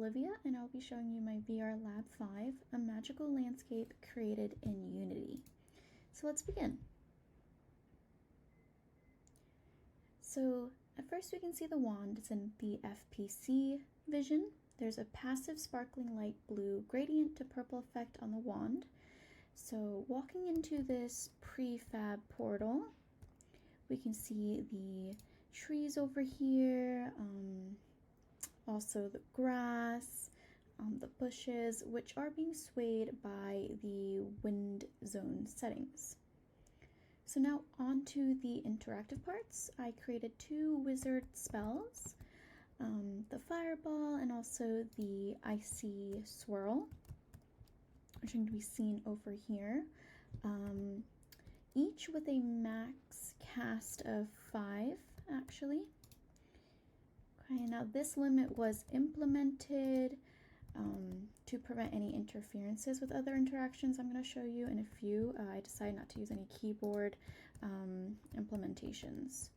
Olivia, and I'll be showing you my VR Lab 5, a magical landscape created in Unity. So let's begin. So at first we can see the wand is in the FPC vision. There's a passive sparkling light blue gradient to purple effect on the wand. So walking into this prefab portal, we can see the trees over here, also the grass, the bushes, which are being swayed by the wind zone settings. So now on to the interactive parts. I created 2 wizard spells, the fireball and also the icy swirl, which can be seen over here, each with a max cast of 5 actually. Okay, now this limit was implemented to prevent any interferences with other interactions. I'm going to show you in a few. I decided not to use any keyboard implementations,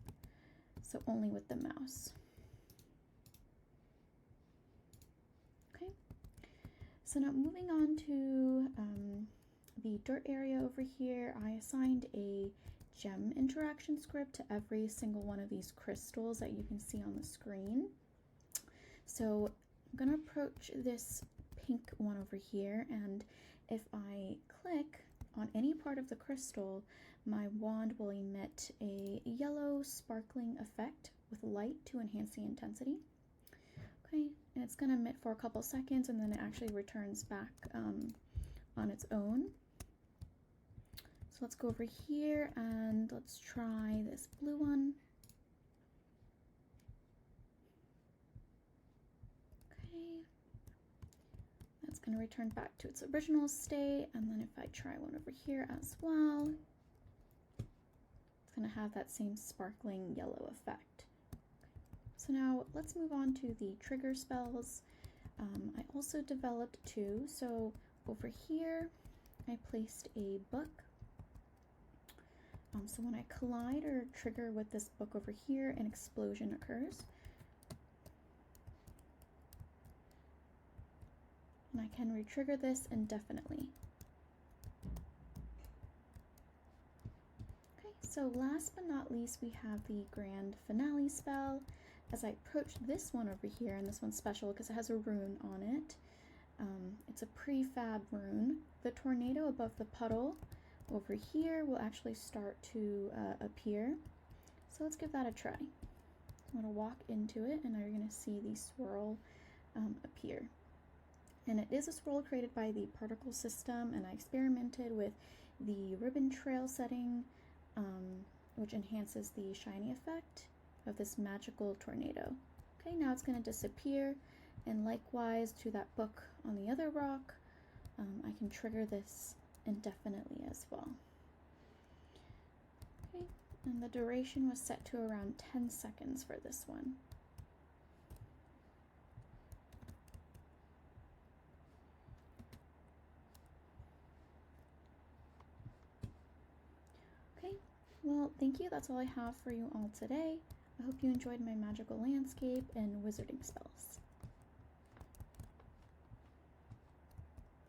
so only with the mouse. Okay, so now moving on to the dirt area over here, I assigned a gem interaction script to every single one of these crystals that you can see on the screen. So I'm going to approach this pink one over here, and if I click on any part of the crystal, my wand will emit a yellow sparkling effect with light to enhance the intensity. Okay, and it's going to emit for a couple seconds and then it actually returns back on its own. So let's go over here and let's try this blue one. Okay, that's going to return back to its original state, and then if I try one over here as well, it's going to have that same sparkling yellow effect. So now let's move on to the trigger spells. I also developed 2. So over here I placed a book. So when I collide or trigger with this book over here, an explosion occurs. And I can re-trigger this indefinitely. Okay, so last but not least, we have the grand finale spell. As I approach this one over here, and this one's special because it has a rune on it. It's a prefab rune. The tornado above the puddle over here will actually start to appear. So let's give that a try. I'm going to walk into it and you're going to see the swirl appear. And it is a swirl created by the particle system, and I experimented with the ribbon trail setting, which enhances the shiny effect of this magical tornado. Okay, now it's going to disappear, and likewise to that book on the other rock, I can trigger this indefinitely as well. Okay, and the duration was set to around 10 seconds for this one. Okay, well, thank you. That's all I have for you all today. I hope you enjoyed my magical landscape and wizarding spells.